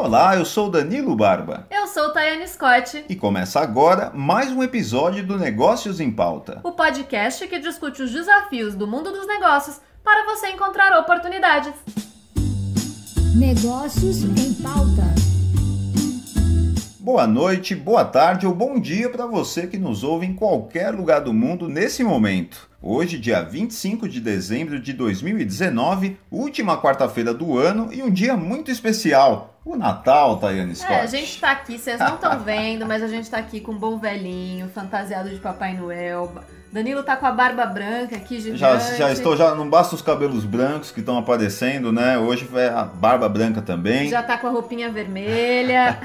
Olá, eu sou Danilo Barba. Eu sou Tayane Scott. E começa agora mais um episódio do Negócios em Pauta. O podcast que discute os desafios do mundo dos negócios para você encontrar oportunidades. Negócios em Pauta. Boa noite, boa tarde ou bom dia para você que nos ouve em qualquer lugar do mundo nesse momento. Hoje, dia 25 de dezembro de 2019, última quarta-feira do ano e um dia muito especial, o Natal, Tayane Scott. A gente tá aqui, vocês não estão vendo, mas a gente tá aqui com um bom velhinho, fantasiado de Papai Noel. Danilo tá com a barba branca aqui, gigante. Já não basta os cabelos brancos que estão aparecendo, né? Hoje vai a barba branca também. Já tá com a roupinha vermelha.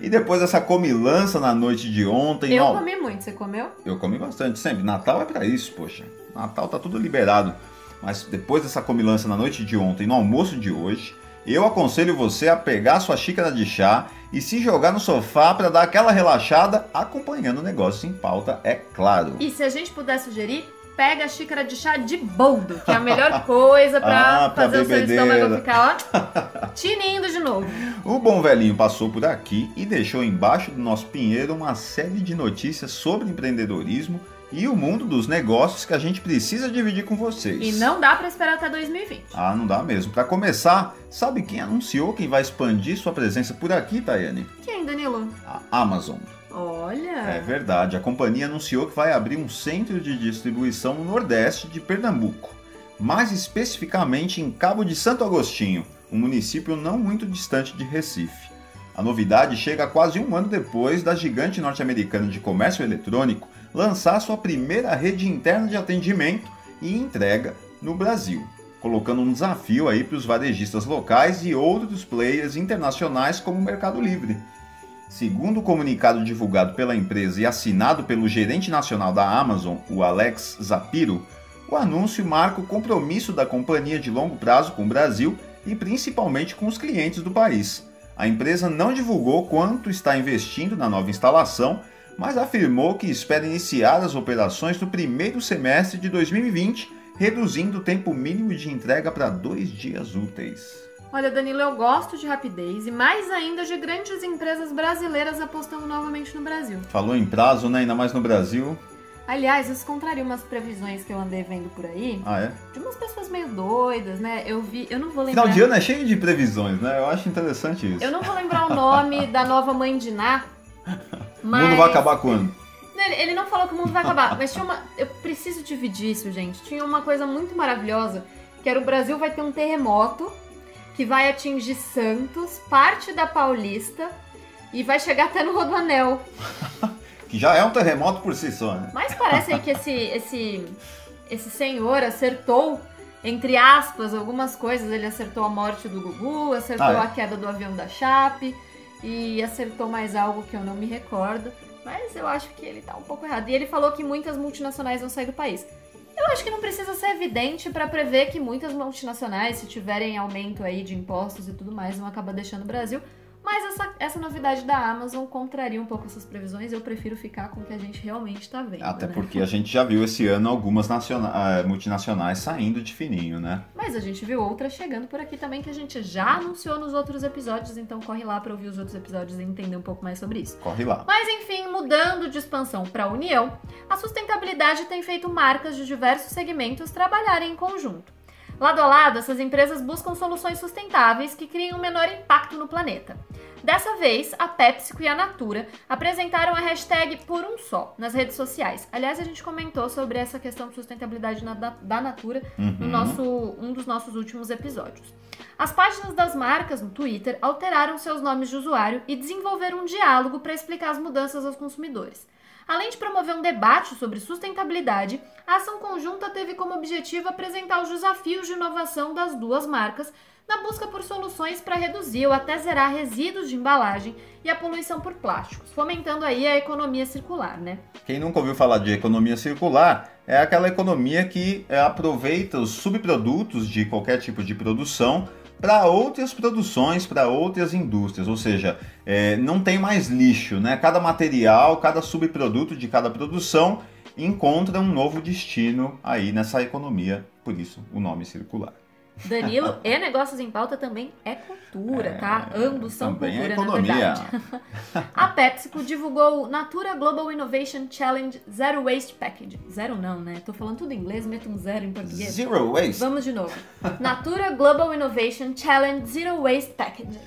E depois dessa comilança na noite de ontem... Eu comi muito, você comeu? Eu comi bastante, sempre. Natal é pra isso, poxa. Natal tá tudo liberado. Mas depois dessa comilança na noite de ontem, no almoço de hoje, eu aconselho você a pegar sua xícara de chá e se jogar no sofá para dar aquela relaxada, acompanhando o Negócio em Pauta, é claro. E se a gente puder sugerir, pega a xícara de chá de boldo, que é a melhor coisa para fazer o seu estômago ficar, ó, tinindo de novo. O bom velhinho passou por aqui e deixou embaixo do nosso pinheiro uma série de notícias sobre empreendedorismo e o mundo dos negócios que a gente precisa dividir com vocês. E não dá para esperar até 2020. Não dá mesmo. Para começar, sabe quem anunciou quem vai expandir sua presença por aqui, Tayane? Quem, Danilo? A Amazon. Olha! É verdade, a companhia anunciou que vai abrir um centro de distribuição no Nordeste de Pernambuco, mais especificamente em Cabo de Santo Agostinho, um município não muito distante de Recife. A novidade chega quase um ano depois da gigante norte-americana de comércio eletrônico lançar sua primeira rede interna de atendimento e entrega no Brasil, colocando um desafio aí para os varejistas locais e outros players internacionais como o Mercado Livre. Segundo o comunicado divulgado pela empresa e assinado pelo gerente nacional da Amazon, o Alex Zapiro, o anúncio marca o compromisso da companhia de longo prazo com o Brasil e principalmente com os clientes do país. A empresa não divulgou quanto está investindo na nova instalação, mas afirmou que espera iniciar as operações no primeiro semestre de 2020, reduzindo o tempo mínimo de entrega para 2 dias úteis. Olha, Danilo, eu gosto de rapidez e mais ainda de grandes empresas brasileiras apostando novamente no Brasil. Falou em prazo, né? Ainda mais no Brasil. Aliás, isso contraria umas previsões que eu andei vendo por aí. É? De umas pessoas meio doidas, né? Eu não vou lembrar... Final de ano é cheio de previsões, né? Eu acho interessante isso. Eu não vou lembrar o nome da nova mãe de Ná. Mas... O mundo vai acabar quando? Ele não falou que o mundo vai acabar, mas tinha uma... Eu preciso dividir isso, gente. Tinha uma coisa muito maravilhosa, que era o Brasil vai ter um terremoto que vai atingir Santos, parte da Paulista e vai chegar até no Rodoanel. Que já é um terremoto por si só, né? Mas parece aí que esse senhor acertou, entre aspas, algumas coisas. Ele acertou a morte do Gugu, acertou a queda do avião da Chape e acertou mais algo que eu não me recordo. Mas eu acho que ele tá um pouco errado. E ele falou que muitas multinacionais vão sair do país. Eu acho que não precisa ser evidente para prever que muitas multinacionais, se tiverem aumento aí de impostos e tudo mais, vão acabar deixando o Brasil. Mas essa novidade da Amazon contraria um pouco essas previsões. Eu prefiro ficar com o que a gente realmente está vendo. Até porque a gente já viu esse ano algumas multinacionais saindo de fininho, né? Mas a gente viu outras chegando por aqui também que a gente já anunciou nos outros episódios. Então corre lá para ouvir os outros episódios e entender um pouco mais sobre isso. Corre lá. Mas enfim, mudando de expansão para a União, a sustentabilidade tem feito marcas de diversos segmentos trabalharem em conjunto. Lado a lado, essas empresas buscam soluções sustentáveis que criem um menor impacto no planeta. Dessa vez, a PepsiCo e a Natura apresentaram a hashtag Por Um Só nas redes sociais. Aliás, a gente comentou sobre essa questão de sustentabilidade da Natura no um dos nossos últimos episódios. As páginas das marcas no Twitter alteraram seus nomes de usuário e desenvolveram um diálogo para explicar as mudanças aos consumidores. Além de promover um debate sobre sustentabilidade, a ação conjunta teve como objetivo apresentar os desafios de inovação das duas marcas na busca por soluções para reduzir ou até zerar resíduos de embalagem e a poluição por plásticos, fomentando aí a economia circular, né? Quem nunca ouviu falar de economia circular é aquela economia que aproveita os subprodutos de qualquer tipo de produção para outras produções, para outras indústrias, ou seja, não tem mais lixo, né? Cada material, cada subproduto de cada produção encontra um novo destino aí nessa economia, por isso o nome circular. Danilo e Negócios em Pauta também é cultura, tá? Ambos são também cultura, é economia. na verdade. A PepsiCo divulgou o Natura Global Innovation Challenge Zero Waste Package. Zero não, né? Tô falando tudo em inglês, meto um zero em português. Zero Waste. Vamos de novo. Natura Global Innovation Challenge Zero Waste Package.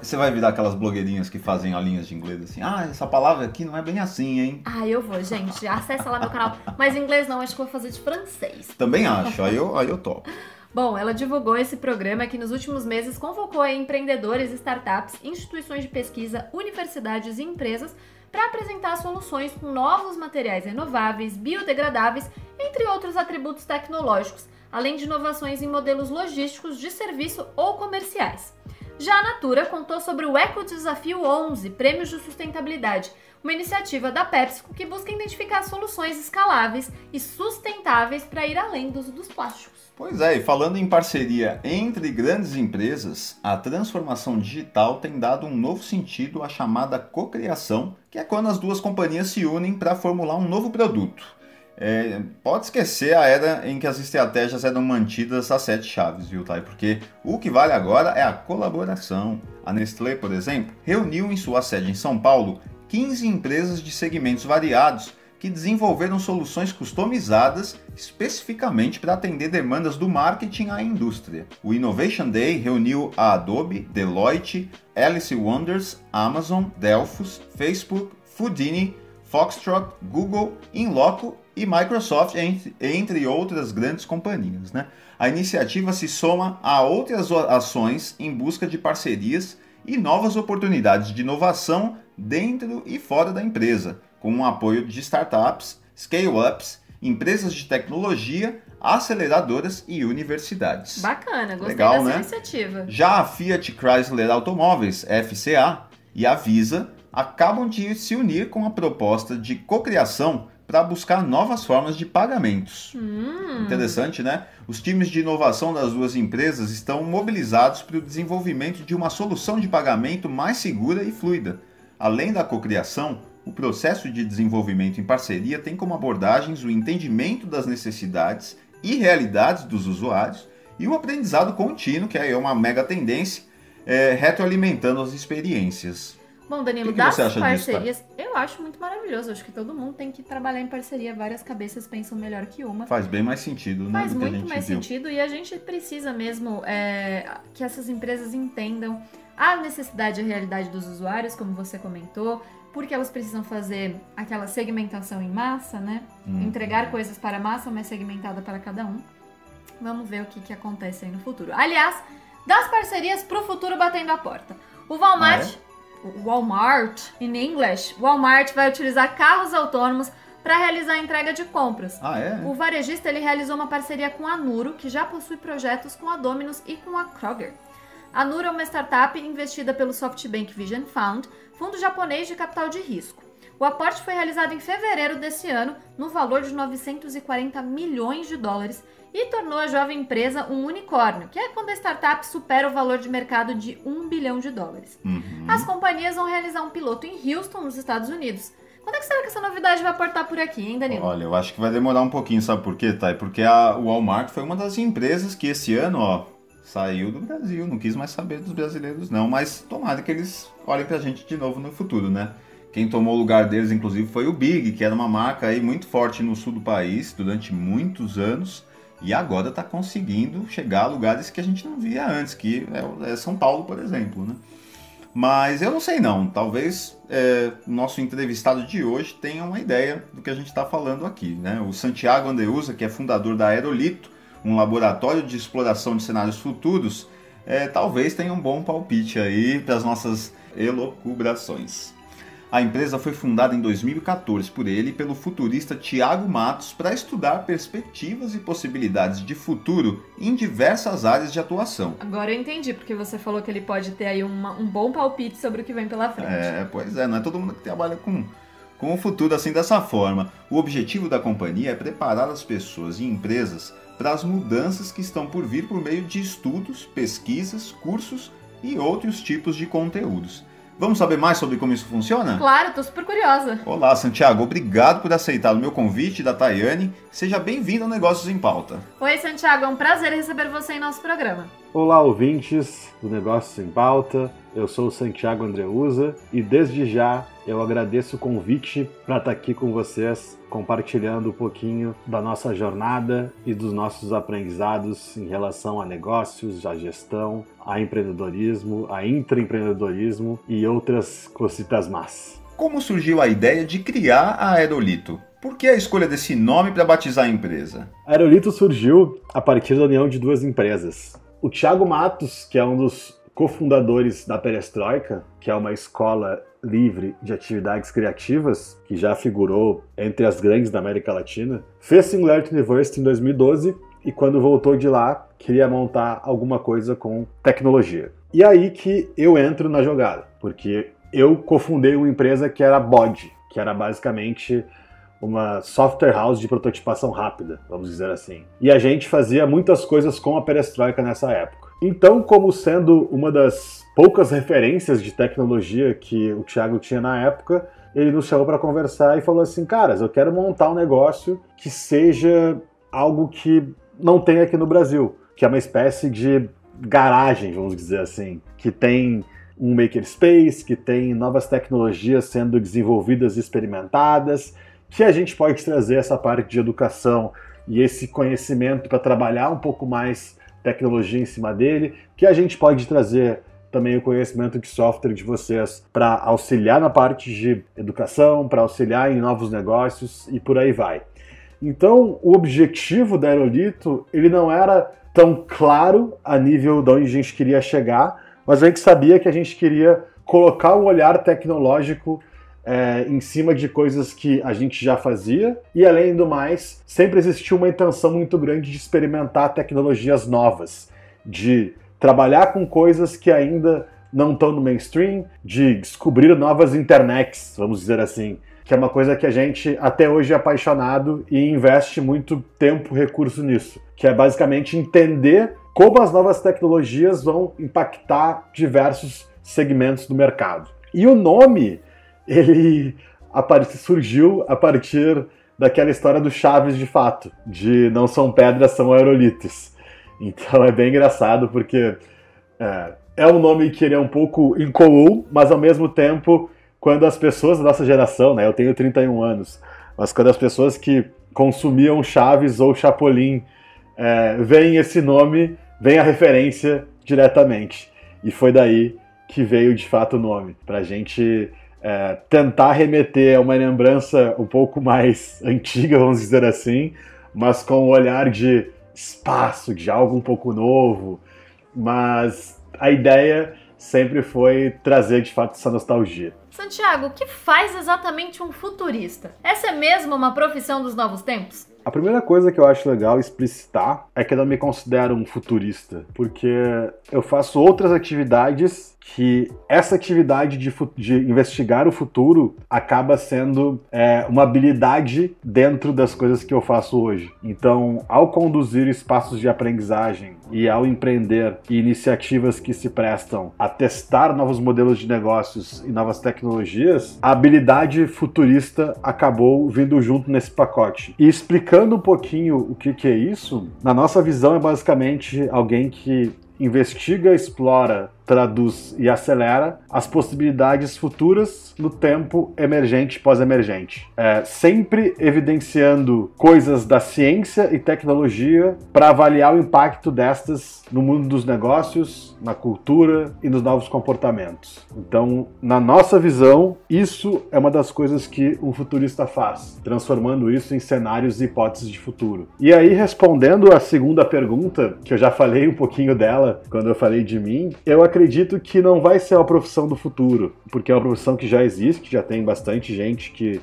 Você vai virar aquelas blogueirinhas que fazem aulinhas de inglês assim. Ah, essa palavra aqui não é bem assim, hein? Ah, eu vou, gente. Acessa lá meu canal. Mas em inglês não, acho que eu vou fazer de francês. Também acho, aí eu topo. Bom, ela divulgou esse programa que nos últimos meses convocou empreendedores, startups, instituições de pesquisa, universidades e empresas para apresentar soluções com novos materiais renováveis, biodegradáveis, entre outros atributos tecnológicos, além de inovações em modelos logísticos de serviço ou comerciais. Já a Natura contou sobre o Eco Desafio 11, Prêmios de Sustentabilidade, uma iniciativa da PepsiCo que busca identificar soluções escaláveis e sustentáveis para ir além do uso dos plásticos. Pois é, e falando em parceria entre grandes empresas, a transformação digital tem dado um novo sentido à chamada cocriação, que é quando as duas companhias se unem para formular um novo produto. Pode esquecer a era em que as estratégias eram mantidas a 7 chaves, viu, Thay? Porque o que vale agora é a colaboração. A Nestlé, por exemplo, reuniu em sua sede em São Paulo 15 empresas de segmentos variados que desenvolveram soluções customizadas especificamente para atender demandas do marketing à indústria. O Innovation Day reuniu a Adobe, Deloitte, Alice Wonders, Amazon, Delphos, Facebook, Foodini, Foxtrot, Google, Inloco e Microsoft, entre outras grandes companhias, né? A iniciativa se soma a outras ações em busca de parcerias e novas oportunidades de inovação dentro e fora da empresa, com o apoio de startups, scale-ups, empresas de tecnologia, aceleradoras e universidades. Bacana, gostei Legal, dessa né? iniciativa. Já a Fiat Chrysler Automóveis, FCA, e a Visa acabam de se unir com a proposta de cocriação para buscar novas formas de pagamentos. Interessante, né? Os times de inovação das duas empresas estão mobilizados para o desenvolvimento de uma solução de pagamento mais segura e fluida. Além da cocriação, o processo de desenvolvimento em parceria tem como abordagens o entendimento das necessidades e realidades dos usuários e o aprendizado contínuo, que é uma mega tendência, retroalimentando as experiências. Bom, Danilo, O que das você acha parcerias, disso, eu acho muito maravilhoso. Acho que todo mundo tem que trabalhar em parceria. Várias cabeças pensam melhor que uma. Faz bem mais sentido, né? Faz do que a muito gente mais viu. sentido e a gente precisa mesmo que essas empresas entendam a necessidade e a realidade dos usuários, como você comentou, porque elas precisam fazer aquela segmentação em massa, né? Entregar coisas para a massa, mas segmentada para cada um. Vamos ver o que acontece aí no futuro. Aliás, das parcerias para o futuro batendo a porta. O Walmart, in English, Walmart vai utilizar carros autônomos para realizar a entrega de compras. O varejista ele realizou uma parceria com a Nuro, que já possui projetos com a Domino's e com a Kroger. A Nuro é uma startup investida pelo SoftBank Vision Fund, fundo japonês de capital de risco. O aporte foi realizado em fevereiro desse ano, no valor de 940 milhões de dólares, e tornou a jovem empresa um unicórnio, que é quando a startup supera o valor de mercado de 1 bilhão de dólares. As companhias vão realizar um piloto em Houston, nos Estados Unidos. Quando é que será que essa novidade vai aportar por aqui, hein, Danilo? Olha, eu acho que vai demorar um pouquinho, sabe por quê, Thay? Porque o Walmart foi uma das empresas que esse ano, saiu do Brasil, não quis mais saber dos brasileiros não, mas tomara que eles olhem pra gente de novo no futuro, né? Quem tomou o lugar deles, inclusive, foi o Big, que era uma marca aí muito forte no sul do país durante muitos anos e agora está conseguindo chegar a lugares que a gente não via antes, que é São Paulo, por exemplo, né? Mas eu não sei não, talvez o nosso entrevistado de hoje tenha uma ideia do que a gente está falando aqui, né? O Santiago Andeuza, que é fundador da Aerolito, um laboratório de exploração de cenários futuros, talvez tenha um bom palpite aí para as nossas elucubrações. A empresa foi fundada em 2014 por ele e pelo futurista Thiago Matos para estudar perspectivas e possibilidades de futuro em diversas áreas de atuação. Agora eu entendi, porque você falou que ele pode ter aí um bom palpite sobre o que vem pela frente. Pois é, não é todo mundo que trabalha com o futuro assim dessa forma. O objetivo da companhia é preparar as pessoas e empresas para as mudanças que estão por vir por meio de estudos, pesquisas, cursos e outros tipos de conteúdos. Vamos saber mais sobre como isso funciona? Claro, tô super curiosa. Olá, Santiago. Obrigado por aceitar o meu convite da Tayane. Seja bem-vindo ao Negócios em Pauta. Oi, Santiago. É um prazer receber você em nosso programa. Olá, ouvintes do Negócios em Pauta. Eu sou o Santiago Andreuza e desde já eu agradeço o convite para estar aqui com vocês, compartilhando um pouquinho da nossa jornada e dos nossos aprendizados em relação a negócios, a gestão, a empreendedorismo, a intraempreendedorismo e outras cositas más. Como surgiu a ideia de criar a Aerolito? Por que a escolha desse nome para batizar a empresa? A Aerolito surgiu a partir da união de duas empresas. O Thiago Matos, que é um dos cofundadores da Perestroika, que é uma escola livre de atividades criativas, que já figurou entre as grandes da América Latina, fez Singularity University em 2012 e quando voltou de lá, queria montar alguma coisa com tecnologia. E aí que eu entro na jogada, porque eu cofundei uma empresa que era BOD, que era basicamente uma software house de prototipação rápida, vamos dizer assim. E a gente fazia muitas coisas com a Perestroika nessa época. Então, como sendo uma das poucas referências de tecnologia que o Thiago tinha na época, ele nos chamou para conversar e falou assim, caras, eu quero montar um negócio que seja algo que não tem aqui no Brasil, que é uma espécie de garagem, vamos dizer assim, que tem um makerspace, que tem novas tecnologias sendo desenvolvidas e experimentadas, que a gente pode trazer essa parte de educação e esse conhecimento para trabalhar um pouco mais tecnologia em cima dele, que a gente pode trazer também o conhecimento de software de vocês para auxiliar na parte de educação, para auxiliar em novos negócios e por aí vai. Então, o objetivo da Aerolito, ele não era tão claro a nível de onde a gente queria chegar, mas a gente sabia que a gente queria colocar um olhar tecnológico em cima de coisas que a gente já fazia e, além do mais, sempre existiu uma intenção muito grande de experimentar tecnologias novas, de trabalhar com coisas que ainda não estão no mainstream, de descobrir novas internets, vamos dizer assim, que é uma coisa que a gente até hoje é apaixonado e investe muito tempo e recurso nisso, que é basicamente entender como as novas tecnologias vão impactar diversos segmentos do mercado. E o nome ele surgiu a partir daquela história do Chaves de fato, de não são pedras, são aerolitos. Então é bem engraçado porque é um nome que ele é um pouco incomum, mas ao mesmo tempo, quando as pessoas da nossa geração, né, eu tenho 31 anos, mas quando as pessoas que consumiam Chaves ou Chapolin veem esse nome, vem a referência diretamente. E foi daí que veio de fato o nome, pra gente tentar remeter a uma lembrança um pouco mais antiga, vamos dizer assim, mas com um olhar de espaço, de algo um pouco novo, mas a ideia sempre foi trazer de fato essa nostalgia. Santiago, o que faz exatamente um futurista? Essa é mesmo uma profissão dos novos tempos? A primeira coisa que eu acho legal explicitar é que eu não me considero um futurista, porque eu faço outras atividades que essa atividade de investigar o futuro acaba sendo uma habilidade dentro das coisas que eu faço hoje. Então, ao conduzir espaços de aprendizagem e ao empreender iniciativas que se prestam a testar novos modelos de negócios e novas tecnologias, a habilidade futurista acabou vindo junto nesse pacote. E explicando um pouquinho o que é isso, na nossa visão é basicamente alguém que investiga, explora, traduz e acelera as possibilidades futuras no tempo emergente e pós-emergente. Sempre evidenciando coisas da ciência e tecnologia para avaliar o impacto destas no mundo dos negócios, na cultura e nos novos comportamentos. Então, na nossa visão, isso é uma das coisas que um futurista faz, transformando isso em cenários e hipóteses de futuro. E aí, respondendo a segunda pergunta, que eu já falei um pouquinho dela quando eu falei de mim, eu acredito que não vai ser uma profissão do futuro, porque é uma profissão que já existe, já tem bastante gente que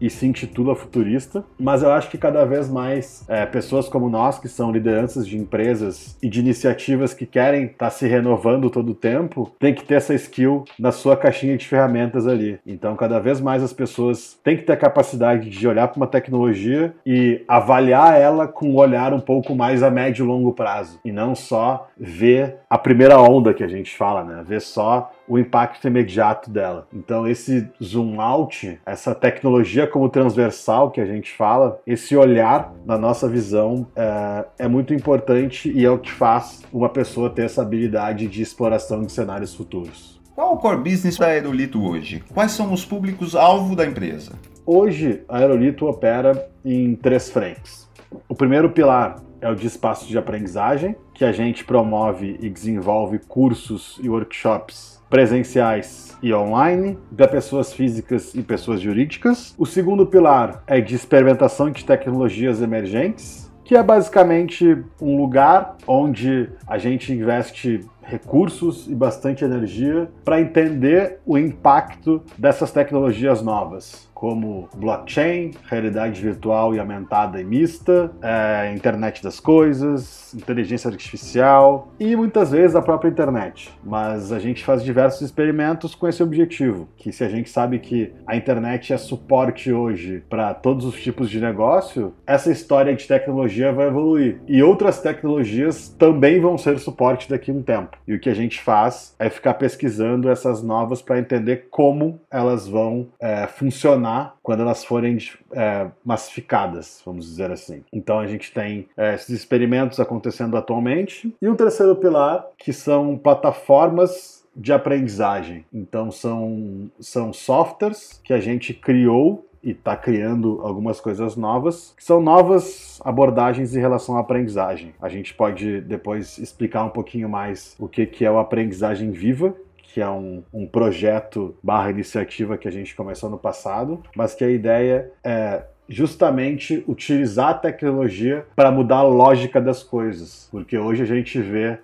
e se intitula futurista, mas eu acho que cada vez mais pessoas como nós, que são lideranças de empresas e de iniciativas que querem estar se renovando todo o tempo, tem que ter essa skill na sua caixinha de ferramentas ali. Então, cada vez mais as pessoas têm que ter a capacidade de olhar para uma tecnologia e avaliar ela com um olhar um pouco mais a médio e longo prazo, e não só ver a primeira onda que a gente fala, né? Ver só o impacto imediato dela. Então esse zoom out, essa tecnologia como transversal que a gente fala, esse olhar na nossa visão é muito importante e é o que faz uma pessoa ter essa habilidade de exploração de cenários futuros. Qual o core business da Aerolito hoje? Quais são os públicos-alvo da empresa? Hoje, a Aerolito opera em 3 frentes. O primeiro pilar é o de espaço de aprendizagem, que a gente promove e desenvolve cursos e workshops presenciais e online, para pessoas físicas e pessoas jurídicas. O segundo pilar é de experimentação de tecnologias emergentes, que é basicamente um lugar onde a gente investe recursos e bastante energia para entender o impacto dessas tecnologias novas, como blockchain, realidade virtual e aumentada e mista, internet das coisas, inteligência artificial e muitas vezes a própria internet. Mas a gente faz diversos experimentos com esse objetivo, que se a gente sabe que a internet é suporte hoje para todos os tipos de negócio, essa história de tecnologia vai evoluir. E outras tecnologias também vão ser suporte daqui a um tempo. E o que a gente faz é ficar pesquisando essas novas para entender como elas vão funcionar quando elas forem massificadas, vamos dizer assim. Então a gente tem esses experimentos acontecendo atualmente. E um terceiro pilar, que são plataformas de aprendizagem. Então são softwares que a gente criou e está criando algumas coisas novas, que são novas abordagens em relação à aprendizagem. A gente pode depois explicar um pouquinho mais o que é o Aprendizagem Viva, que é um projeto / iniciativa que a gente começou no passado, mas que a ideia é justamente utilizar a tecnologia para mudar a lógica das coisas, porque hoje a gente vê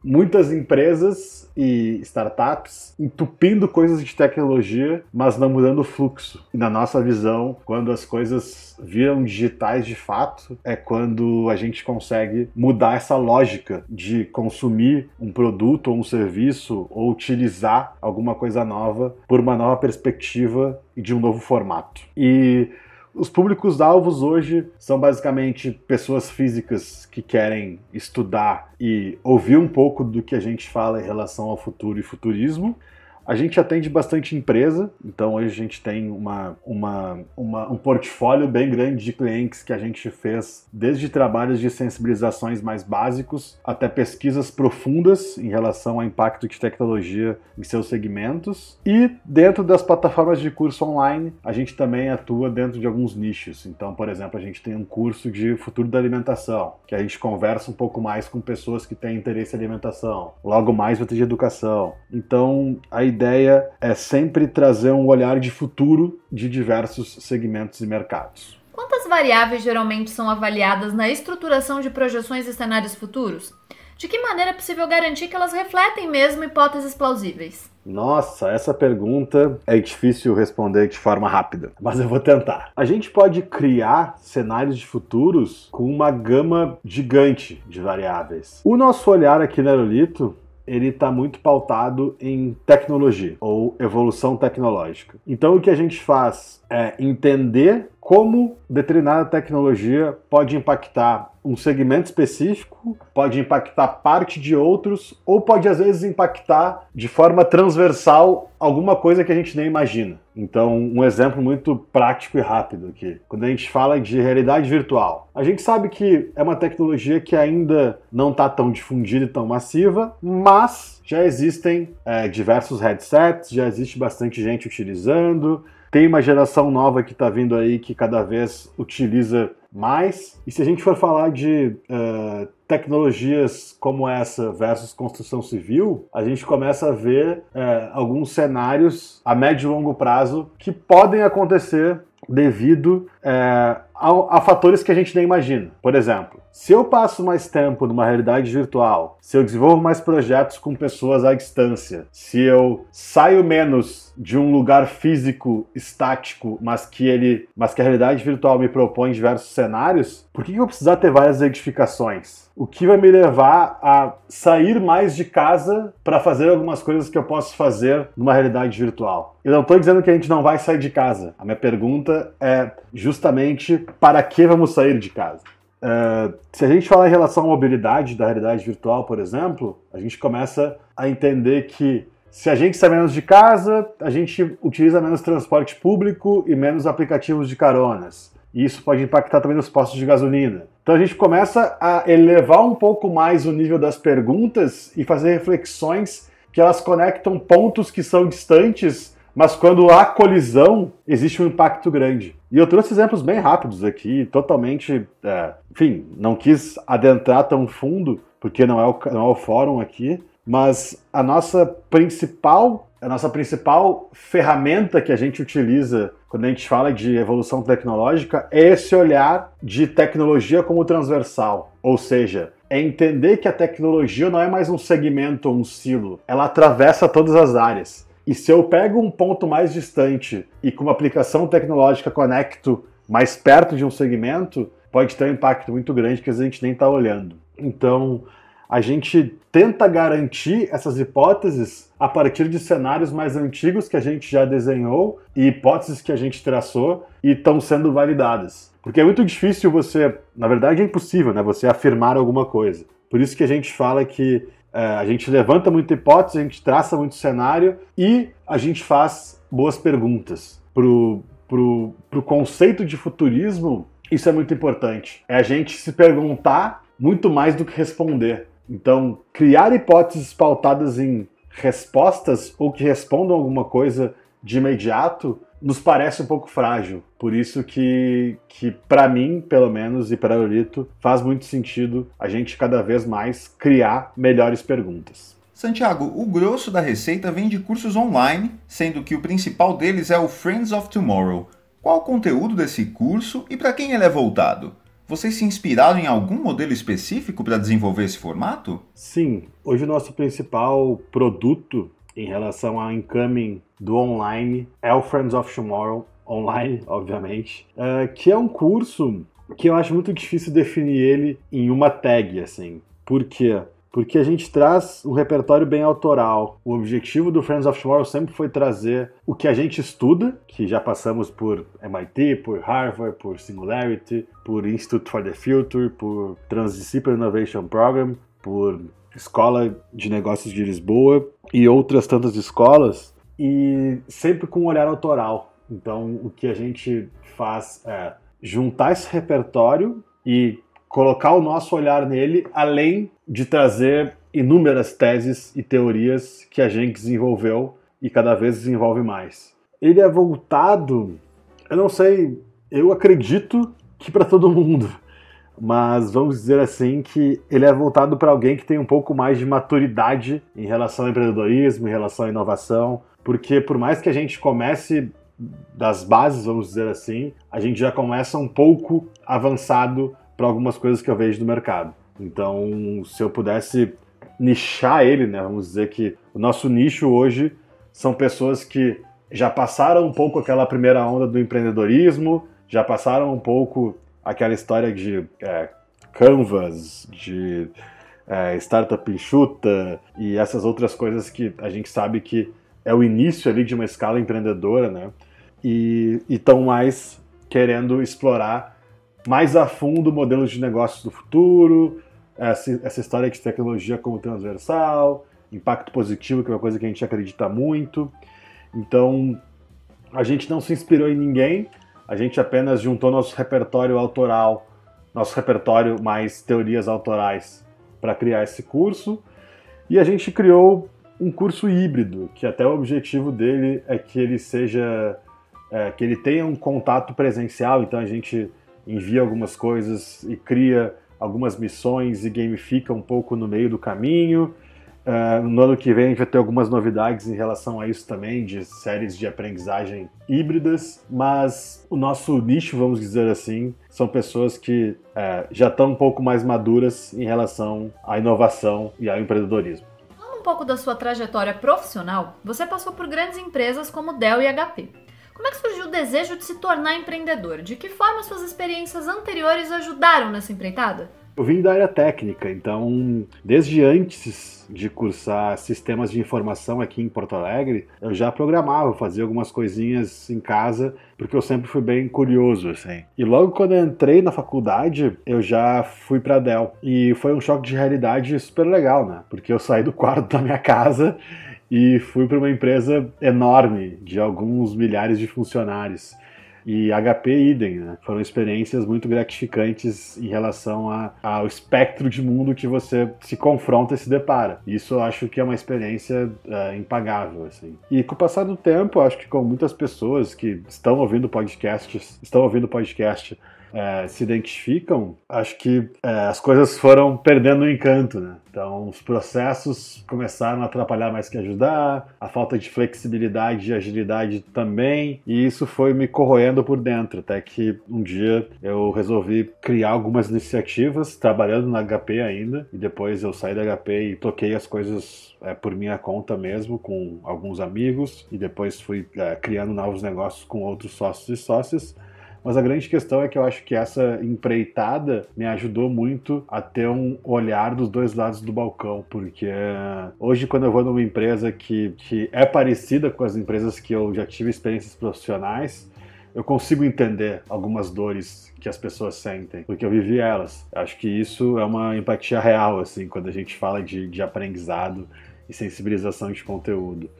muitas empresas e startups entupindo coisas de tecnologia, mas não mudando o fluxo. E na nossa visão, quando as coisas viram digitais de fato, é quando a gente consegue mudar essa lógica de consumir um produto ou um serviço ou utilizar alguma coisa nova por uma nova perspectiva e de um novo formato. E os públicos-alvos hoje são basicamente pessoas físicas que querem estudar e ouvir um pouco do que a gente fala em relação ao futuro e futurismo. A gente atende bastante empresa, então hoje a gente tem um portfólio bem grande de clientes que a gente fez desde trabalhos de sensibilizações mais básicos até pesquisas profundas em relação ao impacto de tecnologia em seus segmentos. E dentro das plataformas de curso online, a gente também atua dentro de alguns nichos. Então, por exemplo, a gente tem um curso de futuro da alimentação, que a gente conversa um pouco mais com pessoas que têm interesse em alimentação. Logo mais vai ter de educação. Então, a ideia é sempre trazer um olhar de futuro de diversos segmentos e mercados. Quantas variáveis geralmente são avaliadas na estruturação de projeções e cenários futuros? De que maneira é possível garantir que elas refletem mesmo hipóteses plausíveis? Nossa, essa pergunta é difícil responder de forma rápida, mas eu vou tentar. A gente pode criar cenários de futuros com uma gama gigante de variáveis. O nosso olhar aqui na Aerolito, ele está muito pautado em tecnologia ou evolução tecnológica. Então o que a gente faz é entender como determinada tecnologia pode impactar um segmento específico, pode impactar parte de outros, ou pode às vezes impactar de forma transversal alguma coisa que a gente nem imagina. Então, um exemplo muito prático e rápido aqui. Quando a gente fala de realidade virtual, a gente sabe que é uma tecnologia que ainda não está tão difundida e tão massiva, mas já existem diversos headsets, já existe bastante gente utilizando. Tem uma geração nova que está vindo aí que cada vez utiliza mais. E se a gente for falar de tecnologias como essa versus construção civil, a gente começa a ver alguns cenários a médio e longo prazo que podem acontecer devido a fatores que a gente nem imagina. Por exemplo, se eu passo mais tempo numa realidade virtual, se eu desenvolvo mais projetos com pessoas à distância, se eu saio menos de um lugar físico estático, mas que a realidade virtual me propõe diversos cenários, por que eu vou precisar ter várias edificações? O que vai me levar a sair mais de casa para fazer algumas coisas que eu posso fazer numa realidade virtual? Eu não estou dizendo que a gente não vai sair de casa. A minha pergunta é justamente para que vamos sair de casa? Se a gente falar em relação à mobilidade da realidade virtual, por exemplo, a gente começa a entender que Se a gente sai menos de casa, a gente utiliza menos transporte público e menos aplicativos de caronas. E isso pode impactar também nos postos de gasolina. Então a gente começa a elevar um pouco mais o nível das perguntas e fazer reflexões que elas conectam pontos que são distantes, mas quando há colisão, existe um impacto grande. E eu trouxe exemplos bem rápidos aqui, totalmente... enfim, não quis adentrar tão fundo, porque não é o fórum aqui, mas a nossa principal ferramenta que a gente utiliza quando a gente fala de evolução tecnológica é esse olhar de tecnologia como transversal. Ou seja, é entender que a tecnologia não é mais um segmento ou um silo, ela atravessa todas as áreas. E se eu pego um ponto mais distante e com uma aplicação tecnológica conecto mais perto de um segmento, pode ter um impacto muito grande que a gente nem está olhando. Então, a gente tenta garantir essas hipóteses a partir de cenários mais antigos que a gente já desenhou e hipóteses que a gente traçou e estão sendo validadas. Porque é muito difícil na verdade é impossível, né, você afirmar alguma coisa. Por isso que a gente fala que a gente levanta muita hipótese, a gente traça muito cenário e a gente faz boas perguntas. Pro conceito de futurismo, isso é muito importante. É a gente se perguntar muito mais do que responder. Então, criar hipóteses pautadas em respostas ou que respondam alguma coisa de imediato nos parece um pouco frágil. Por isso que para mim, pelo menos, e para o Aurelito, faz muito sentido a gente cada vez mais criar melhores perguntas. Santiago, o grosso da receita vem de cursos online, sendo que o principal deles é o Friends of Tomorrow. Qual o conteúdo desse curso e para quem ele é voltado? Vocês se inspiraram em algum modelo específico para desenvolver esse formato? Sim, hoje o nosso principal produto em relação ao incoming do online é o Friends of Tomorrow, online, obviamente, que é um curso que eu acho muito difícil definir ele em uma tag, assim. Por quê? Porque a gente traz um repertório bem autoral. O objetivo do Friends of Tomorrow sempre foi trazer o que a gente estuda, que já passamos por MIT, por Harvard, por Singularity, por Institute for the Future, por Transdisciplinary Innovation Program, por Escola de Negócios de Lisboa e outras tantas escolas, e sempre com um olhar autoral. Então, o que a gente faz é juntar esse repertório e colocar o nosso olhar nele, além de trazer inúmeras teses e teorias que a gente desenvolveu e cada vez desenvolve mais. Ele é voltado, eu não sei, eu acredito que para todo mundo, mas vamos dizer assim que ele é voltado para alguém que tem um pouco mais de maturidade em relação ao empreendedorismo, em relação à inovação, porque por mais que a gente comece das bases, vamos dizer assim, a gente já começa um pouco avançado para algumas coisas que eu vejo no mercado. Então, se eu pudesse nichar ele, né, vamos dizer que o nosso nicho hoje são pessoas que já passaram um pouco aquela primeira onda do empreendedorismo, já passaram um pouco aquela história de Canvas, de startup enxuta e essas outras coisas que a gente sabe que é o início ali de uma escala empreendedora, né? E estão mais querendo explorar mais a fundo modelos de negócios do futuro, essa história de tecnologia como transversal, impacto positivo, que é uma coisa que a gente acredita muito. Então, a gente não se inspirou em ninguém, a gente apenas juntou nosso repertório autoral, nosso repertório mais teorias autorais para criar esse curso, e a gente criou um curso híbrido, que até o objetivo dele é que ele seja, que ele tenha um contato presencial, então a gente envia algumas coisas e cria algumas missões e gamifica um pouco no meio do caminho. No ano que vem a gente vai ter algumas novidades em relação a isso também, de séries de aprendizagem híbridas, mas o nosso nicho, vamos dizer assim, são pessoas que já estão um pouco mais maduras em relação à inovação e ao empreendedorismo. Falando um pouco da sua trajetória profissional, você passou por grandes empresas como Dell e HP. Como é que surgiu o desejo de se tornar empreendedor? De que forma suas experiências anteriores ajudaram nessa empreitada? Eu vim da área técnica, então desde antes de cursar sistemas de informação aqui em Porto Alegre, eu já programava, fazia algumas coisinhas em casa, porque eu sempre fui bem curioso, assim. E logo quando eu entrei na faculdade, eu já fui pra Dell. E foi um choque de realidade super legal, né? Porque eu saí do quarto da minha casa e fui para uma empresa enorme, de alguns milhares de funcionários. E HP idem, né? Foram experiências muito gratificantes em relação ao espectro de mundo que você se confronta e se depara. Isso eu acho que é uma experiência impagável, assim. E com o passar do tempo, eu acho que com muitas pessoas que estão ouvindo podcast, se identificam, acho que as coisas foram perdendo o encanto, né? Então, os processos começaram a atrapalhar mais que ajudar, a falta de flexibilidade e agilidade também, e isso foi me corroendo por dentro, até que um dia eu resolvi criar algumas iniciativas, trabalhando na HP ainda, e depois eu saí da HP e toquei as coisas por minha conta mesmo, com alguns amigos, e depois fui criando novos negócios com outros sócios e sócias. Mas a grande questão é que eu acho que essa empreitada me ajudou muito a ter um olhar dos dois lados do balcão, porque hoje quando eu vou numa empresa que é parecida com as empresas que eu já tive experiências profissionais, eu consigo entender algumas dores que as pessoas sentem, porque eu vivi elas. Acho que isso é uma empatia real, assim, quando a gente fala de aprendizado e sensibilização de conteúdo.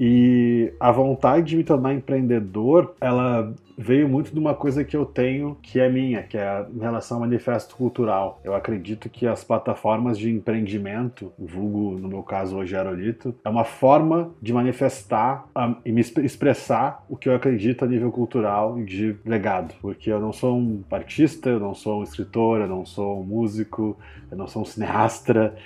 E a vontade de me tornar empreendedor, ela veio muito de uma coisa que eu tenho, que é minha, que é em relação ao manifesto cultural. Eu acredito que as plataformas de empreendimento, vulgo, no meu caso hoje Aerolito, é uma forma de manifestar e me expressar o que eu acredito a nível cultural e de legado. Porque eu não sou um artista, eu não sou um escritor, eu não sou um músico, eu não sou um cineasta.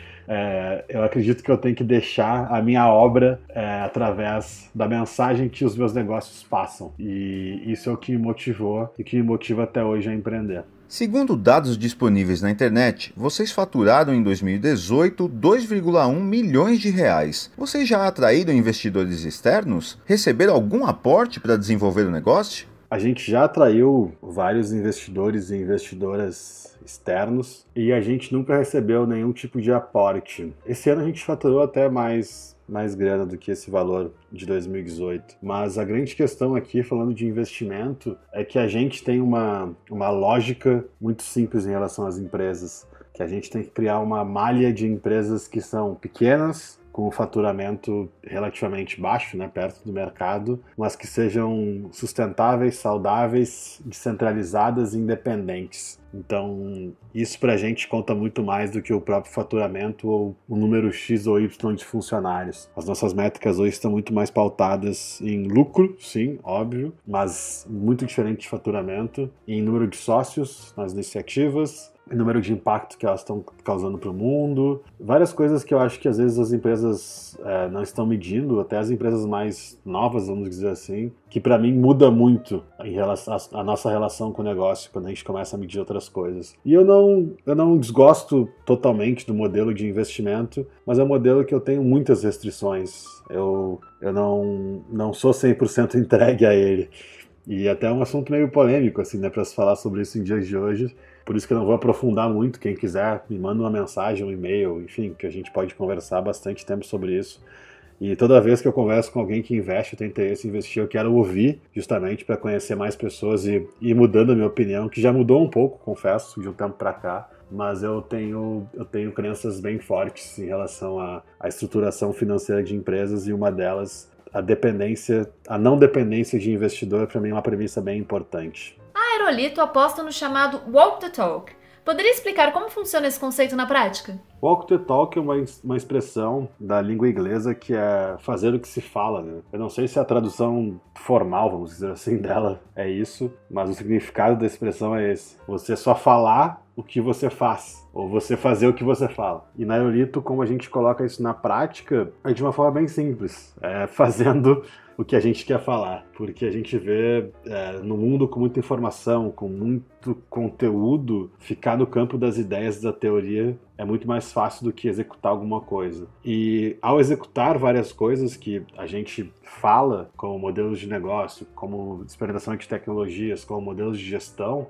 Eu acredito que eu tenho que deixar a minha obra através da mensagem que os meus negócios passam. E isso é o que me motivou e que me motiva até hoje a empreender. Segundo dados disponíveis na internet, vocês faturaram em 2018 2,1 milhões de reais. Vocês já atraíram investidores externos? Receberam algum aporte para desenvolver o negócio? A gente já atraiu vários investidores e investidoras externos e a gente nunca recebeu nenhum tipo de aporte. Esse ano a gente faturou até mais grana do que esse valor de 2018. Mas a grande questão aqui, falando de investimento, é que a gente tem uma lógica muito simples em relação às empresas, que a gente tem que criar uma malha de empresas que são pequenas, com um faturamento relativamente baixo, né, perto do mercado, mas que sejam sustentáveis, saudáveis, descentralizadas e independentes. Então, isso pra gente conta muito mais do que o próprio faturamento ou o número X ou Y de funcionários. As nossas métricas hoje estão muito mais pautadas em lucro, sim, óbvio, mas muito diferente de faturamento, em número de sócios nas iniciativas, o número de impacto que elas estão causando para o mundo, várias coisas que eu acho que às vezes as empresas não estão medindo, até as empresas mais novas, vamos dizer assim, que para mim muda muito em relação a nossa relação com o negócio quando a gente começa a medir outras coisas. E eu não desgosto totalmente do modelo de investimento, mas é um modelo que eu tenho muitas restrições. Eu não sou 100% entregue a ele. E até é um assunto meio polêmico, assim, né, para se falar sobre isso em dias de hoje. Por isso que eu não vou aprofundar muito. Quem quiser, me manda uma mensagem, um e-mail, enfim, que a gente pode conversar bastante tempo sobre isso. E toda vez que eu converso com alguém que investe, tem interesse em investir, eu quero ouvir, justamente para conhecer mais pessoas e ir mudando a minha opinião, que já mudou um pouco, confesso, de um tempo para cá. Mas eu tenho crenças bem fortes em relação à estruturação financeira de empresas, e uma delas, a não dependência de investidor, para mim é uma premissa bem importante. A Aerolito aposta no chamado Walk the Talk. Poderia explicar como funciona esse conceito na prática? Walk the talk é uma expressão da língua inglesa que é fazer o que se fala, né? Eu não sei se a tradução formal, vamos dizer assim, dela é isso, mas o significado da expressão é esse. Você só falar o que você faz, ou você fazer o que você fala. E na Aerolito, como a gente coloca isso na prática, é de uma forma bem simples, fazendo o que a gente quer falar, porque a gente vê no mundo com muita informação, com muito conteúdo, ficar no campo das ideias, da teoria, é muito mais fácil do que executar alguma coisa. E ao executar várias coisas que a gente fala, como modelos de negócio, como experimentação de tecnologias, como modelos de gestão,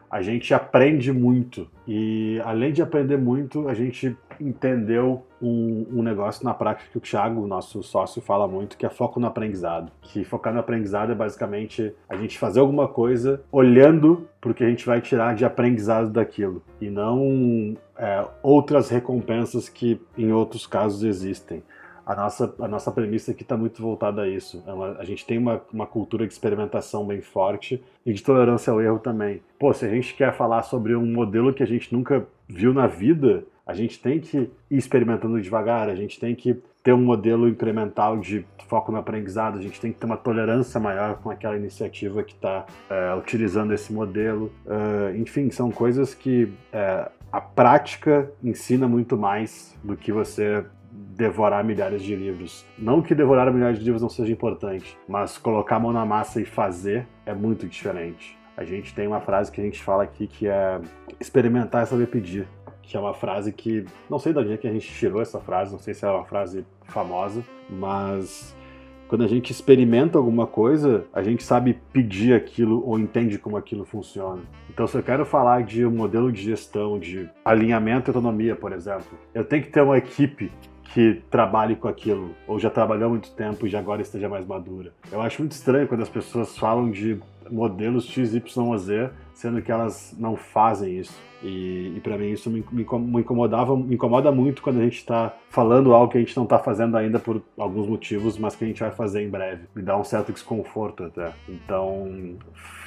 a gente aprende muito. E além de aprender muito, a gente entendeu um negócio na prática que o Thiago, nosso sócio, fala muito, que é foco no aprendizado. Que focar no aprendizado é basicamente a gente fazer alguma coisa olhando para o que a gente vai tirar de aprendizado daquilo. E não outras recompensas que em outros casos existem. A nossa premissa aqui está muito voltada a isso. A gente tem uma cultura de experimentação bem forte e de tolerância ao erro também. Pô, se a gente quer falar sobre um modelo que a gente nunca viu na vida, a gente tem que ir experimentando devagar, a gente tem que ter um modelo incremental de foco no aprendizado, a gente tem que ter uma tolerância maior com aquela iniciativa que está utilizando esse modelo. Enfim, são coisas que a prática ensina muito mais do que você devorar milhares de livros. Não que devorar milhares de livros não seja importante, mas colocar a mão na massa e fazer é muito diferente. A gente tem uma frase que a gente fala aqui que é experimentar é saber pedir, que é uma frase que, não sei de onde é que a gente tirou essa frase, não sei se é uma frase famosa, mas quando a gente experimenta alguma coisa, a gente sabe pedir aquilo ou entende como aquilo funciona. Então, se eu quero falar de um modelo de gestão, de alinhamento e autonomia, por exemplo, eu tenho que ter uma equipe que trabalhe com aquilo, ou já trabalhou há muito tempo e já agora esteja mais madura. Eu acho muito estranho quando as pessoas falam de modelos XYZ, sendo que elas não fazem isso. E para mim isso me incomoda muito quando a gente está falando algo que a gente não está fazendo ainda por alguns motivos, mas que a gente vai fazer em breve. Me dá um certo desconforto até. Então,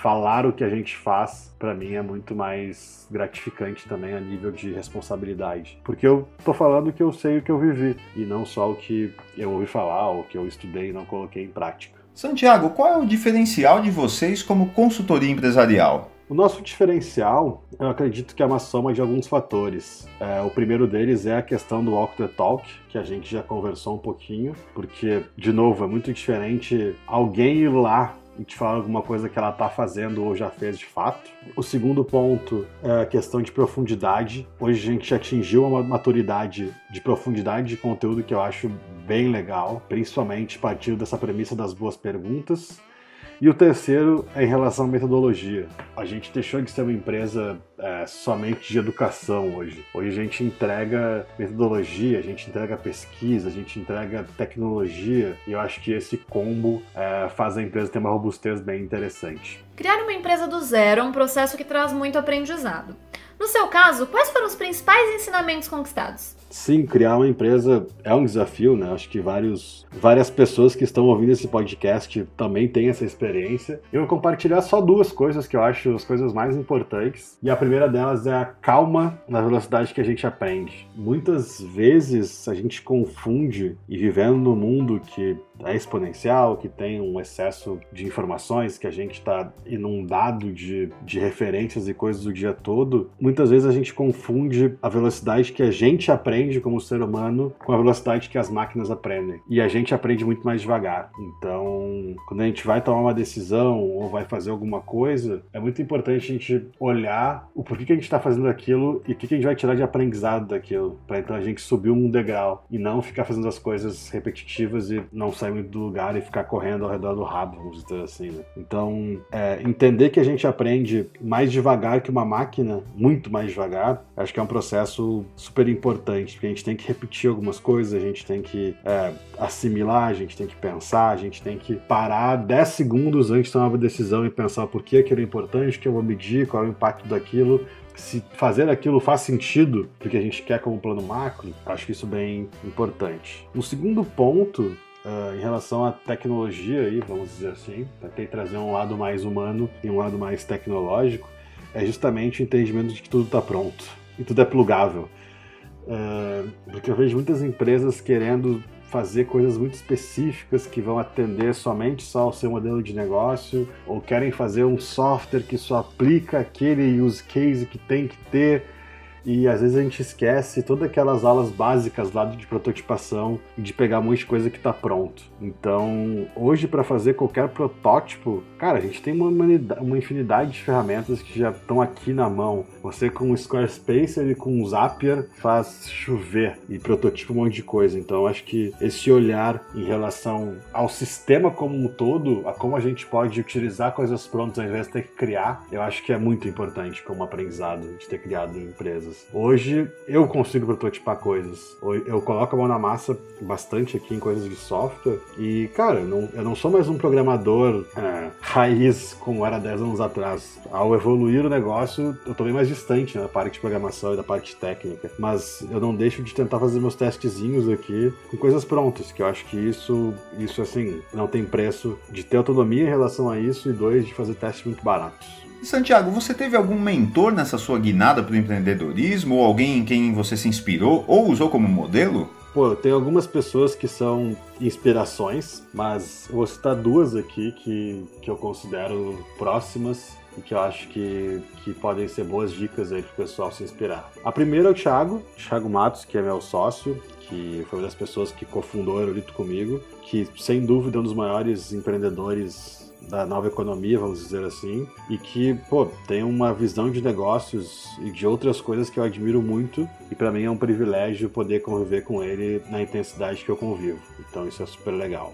falar o que a gente faz, para mim, é muito mais gratificante também a nível de responsabilidade. Porque eu tô falando o que eu sei, o que eu vivi, e não só o que eu ouvi falar, ou o que eu estudei e não coloquei em prática. Santiago, qual é o diferencial de vocês como consultoria empresarial? O nosso diferencial, eu acredito que é uma soma de alguns fatores. O primeiro deles é a questão do walk the talk, que a gente já conversou um pouquinho, porque, de novo, é muito diferente alguém ir lá e te falar alguma coisa que ela está fazendo ou já fez de fato. O segundo ponto é a questão de profundidade. Hoje a gente atingiu uma maturidade de profundidade de conteúdo que eu acho bem legal, principalmente a partir dessa premissa das boas perguntas. E o terceiro é em relação à metodologia. A gente deixou de ser uma empresa somente de educação hoje. Hoje a gente entrega metodologia, a gente entrega pesquisa, a gente entrega tecnologia, e eu acho que esse combo faz a empresa ter uma robustez bem interessante. Criar uma empresa do zero é um processo que traz muito aprendizado. No seu caso, quais foram os principais ensinamentos conquistados? Sim, criar uma empresa é um desafio, né? Acho que várias pessoas que estão ouvindo esse podcast também têm essa experiência. Eu vou compartilhar só duas coisas que eu acho as coisas mais importantes. E a primeira delas é a calma na velocidade que a gente aprende. Muitas vezes a gente confunde, e vivendo num mundo que é exponencial, que tem um excesso de informações, que a gente está inundado de referências e coisas o dia todo, muitas vezes a gente confunde a velocidade que a gente aprende como ser humano com a velocidade que as máquinas aprendem. E a gente aprende muito mais devagar. Então, quando a gente vai tomar uma decisão ou vai fazer alguma coisa, é muito importante a gente olhar o porquê que a gente está fazendo aquilo e o que a gente vai tirar de aprendizado daquilo, para então a gente subir um degrau e não ficar fazendo as coisas repetitivas e não sair muito do lugar e ficar correndo ao redor do rabo, vamos dizer assim, né? Então, entender que a gente aprende mais devagar que uma máquina, muito mais devagar, acho que é um processo super importante, porque a gente tem que repetir algumas coisas, a gente tem que assimilar, a gente tem que pensar, a gente tem que parar 10 segundos antes de tomar uma decisão e pensar por que aquilo é importante, o que eu vou medir, qual é o impacto daquilo, se fazer aquilo faz sentido porque a gente quer como plano macro. Acho que isso é bem importante. Um segundo ponto, em relação à tecnologia, aí, vamos dizer assim, tentei trazer um lado mais humano e um lado mais tecnológico, é justamente o entendimento de que tudo está pronto e tudo é plugável. Porque eu vejo muitas empresas querendo fazer coisas muito específicas que vão atender somente só ao seu modelo de negócio, ou querem fazer um software que só aplica aquele use case que tem que ter, e às vezes a gente esquece todas aquelas aulas básicas lá de prototipação e de pegar um monte de coisa que está pronto. Então, hoje, para fazer qualquer protótipo, cara, a gente tem uma infinidade de ferramentas que já estão aqui na mão. Você com o Squarespace e com o Zapier faz chover e prototipa um monte de coisa. Então, acho que esse olhar em relação ao sistema como um todo, a como a gente pode utilizar coisas prontas ao invés de ter que criar, eu acho que é muito importante como aprendizado de ter criado empresas. empresas. Hoje eu consigo prototipar coisas. Eu coloco a mão na massa bastante aqui em coisas de software e, cara, eu não sou mais um programador raiz como era 10 anos atrás. Ao evoluir o negócio, eu tô bem mais distante, né, da parte de programação e da parte técnica. Mas eu não deixo de tentar fazer meus testezinhos aqui com coisas prontas, que eu acho que isso assim, não tem preço de ter autonomia em relação a isso e 2, de fazer testes muito baratos. E Santiago, você teve algum mentor nessa sua guinada para o empreendedorismo, ou alguém em quem você se inspirou ou usou como modelo? Pô, eu tenho algumas pessoas que são inspirações, mas eu vou citar 2 aqui que eu considero próximas e que eu acho que podem ser boas dicas aí pro pessoal se inspirar. A primeira é o Thiago Matos, que é meu sócio, que foi uma das pessoas que cofundou o Aerolito comigo, que sem dúvida é um dos maiores empreendedores da nova economia, vamos dizer assim, e que, tem uma visão de negócios e de outras coisas que eu admiro muito, e para mim é um privilégio poder conviver com ele na intensidade que eu convivo. Então isso é super legal.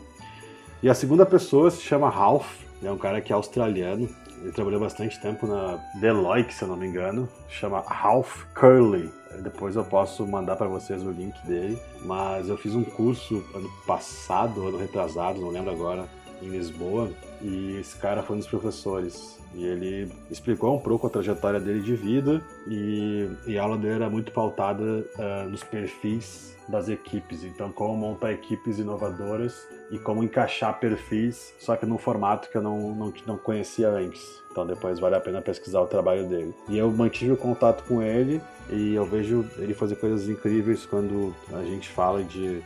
E a segunda pessoa se chama Ralph, ele é um cara que é australiano, ele trabalhou bastante tempo na Deloitte, se eu não me engano, chama Ralph Curley. Depois eu posso mandar para vocês o link dele, mas eu fiz um curso ano passado, ano retrasado, não lembro agora, em Lisboa, e esse cara foi um dos professores, e ele explicou um pouco a trajetória dele de vida, e a aula dele era muito pautada nos perfis das equipes, então como montar equipes inovadoras e como encaixar perfis, só que num formato que eu não conhecia antes. Então depois vale a pena pesquisar o trabalho dele. E eu mantive o contato com ele, e eu vejo ele fazer coisas incríveis quando a gente fala de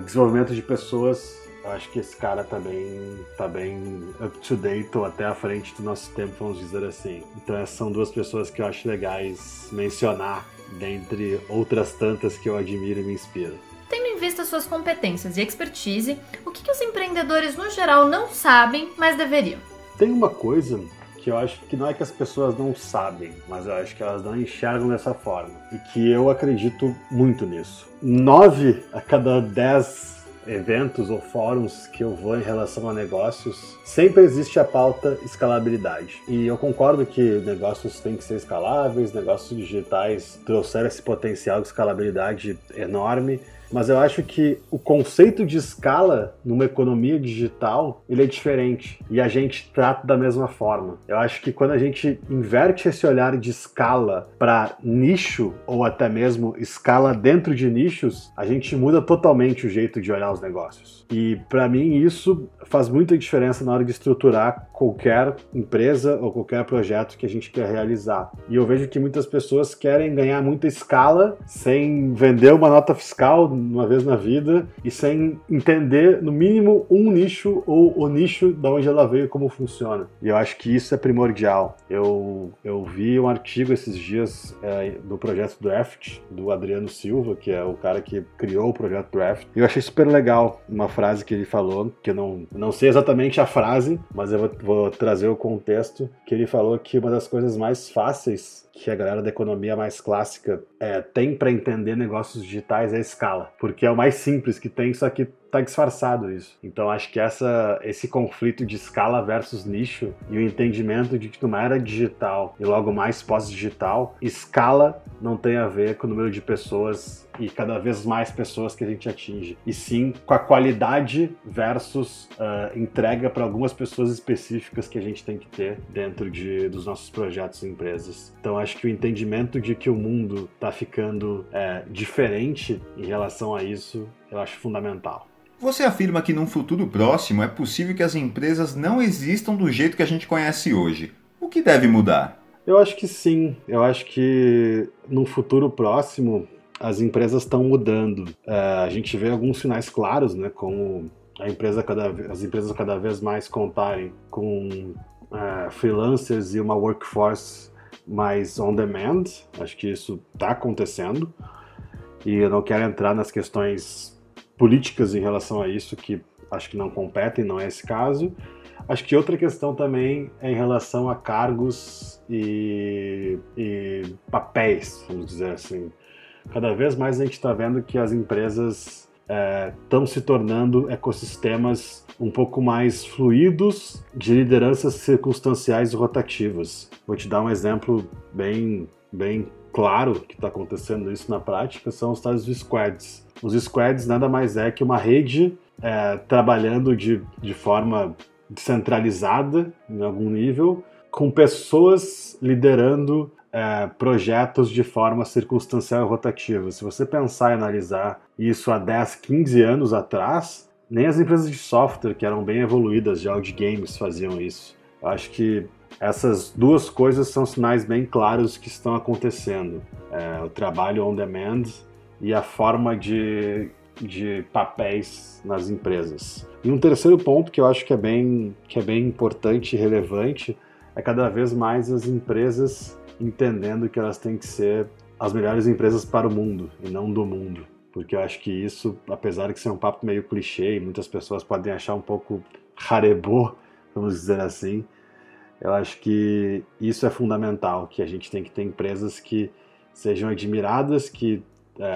desenvolvimento de pessoas. Eu acho que esse cara tá bem up-to-date, ou até à frente do nosso tempo, vamos dizer assim. Então essas são 2 pessoas que eu acho legais mencionar, dentre outras tantas que eu admiro e me inspiro. Tendo em vista suas competências e expertise, o que os empreendedores no geral não sabem, mas deveriam? Tem uma coisa que eu acho que não é que as pessoas não sabem, mas eu acho que elas não enxergam dessa forma, e que eu acredito muito nisso. 9 a cada 10 eventos ou fóruns que eu vou em relação a negócios, sempre existe a pauta escalabilidade. E eu concordo que negócios têm que ser escaláveis, negócios digitais trouxeram esse potencial de escalabilidade enorme, mas eu acho que o conceito de escala numa economia digital, ele é diferente, e a gente trata da mesma forma. Eu acho que quando a gente inverte esse olhar de escala para nicho, ou até mesmo escala dentro de nichos, a gente muda totalmente o jeito de olhar os negócios. E para mim isso faz muita diferença na hora de estruturar qualquer empresa ou qualquer projeto que a gente quer realizar. E eu vejo que muitas pessoas querem ganhar muita escala sem vender uma nota fiscal uma vez na vida e sem entender, no mínimo, um nicho ou o nicho de onde ela veio e como funciona. E eu acho que isso é primordial. Eu vi um artigo esses dias do projeto Draft, do Adriano Silva, que é o cara que criou o projeto Draft. E eu achei super legal uma frase que ele falou, que eu não sei exatamente a frase, mas eu vou trazer o contexto, que ele falou que uma das coisas mais fáceis que a galera da economia mais clássica tem para entender negócios digitais é a escala, porque é o mais simples que tem, só que tá disfarçado isso. Então acho que esse conflito de escala versus nicho e o entendimento de que numa era digital e logo mais pós-digital, escala não tem a ver com o número de pessoas e cada vez mais pessoas que a gente atinge, e sim com a qualidade versus entrega para algumas pessoas específicas que a gente tem que ter dentro dos nossos projetos e empresas. Então acho que o entendimento de que o mundo está ficando diferente em relação a isso, eu acho fundamental. Você afirma que num futuro próximo é possível que as empresas não existam do jeito que a gente conhece hoje. O que deve mudar? Eu acho que sim. Eu acho que num futuro próximo as empresas estão mudando. A gente vê alguns sinais claros, né, como as empresas cada vez mais contarem com freelancers e uma workforce mais on demand. Acho que isso está acontecendo. E eu não quero entrar nas questões políticas em relação a isso, que acho que não competem, não é esse caso. Acho que outra questão também é em relação a cargos e papéis, vamos dizer assim. Cada vez mais a gente está vendo que as empresas estão se tornando ecossistemas um pouco mais fluidos de lideranças circunstanciais e rotativas. Vou te dar um exemplo bem bem claro que está acontecendo isso na prática são os tais squads. Os squads nada mais é que uma rede trabalhando de forma descentralizada em algum nível, com pessoas liderando projetos de forma circunstancial e rotativa. Se você pensar e analisar isso há 10, 15 anos atrás, nem as empresas de software, que eram bem evoluídas já de games, faziam isso. Eu acho que essas duas coisas são sinais bem claros que estão acontecendo. O trabalho on demand e a forma de papéis nas empresas. E um terceiro ponto que eu acho que é bem importante e relevante é cada vez mais as empresas entendendo que elas têm que ser as melhores empresas para o mundo e não do mundo. Porque eu acho que isso, apesar de ser um papo meio clichê e muitas pessoas podem achar um pouco harebô, vamos dizer assim, eu acho que isso é fundamental, que a gente tem que ter empresas que sejam admiradas, que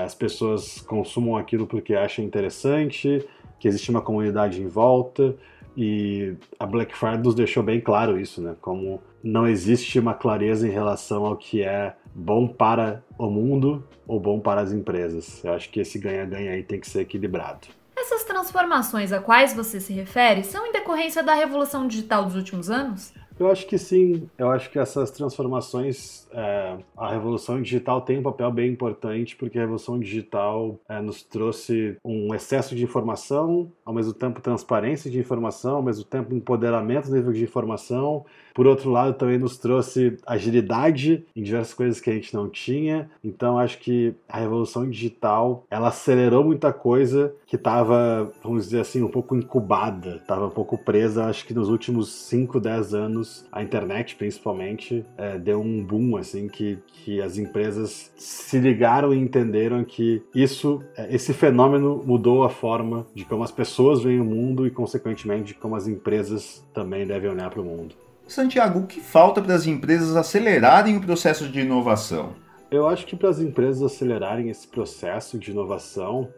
as pessoas consumam aquilo porque acham interessante, que existe uma comunidade em volta, e a Black Friday nos deixou bem claro isso, né? Como não existe uma clareza em relação ao que é bom para o mundo ou bom para as empresas. Eu acho que esse ganha-ganha aí tem que ser equilibrado. Essas transformações a quais você se refere são em decorrência da revolução digital dos últimos anos? Eu acho que sim. Eu acho que essas transformações, a revolução digital tem um papel bem importante, porque a revolução digital nos trouxe um excesso de informação, ao mesmo tempo transparência de informação, ao mesmo tempo empoderamento do nível de informação. Por outro lado, também nos trouxe agilidade em diversas coisas que a gente não tinha. Então, acho que a revolução digital, ela acelerou muita coisa que estava, vamos dizer assim, um pouco incubada, estava um pouco presa. Acho que nos últimos 5, 10 anos, a internet, principalmente, deu um boom, assim, que as empresas se ligaram e entenderam que esse fenômeno mudou a forma de como as pessoas veem o mundo e, consequentemente, de como as empresas também devem olhar para o mundo. Santiago, o que falta para as empresas acelerarem o processo de inovação? Eu acho que para as empresas acelerarem esse processo de inovação,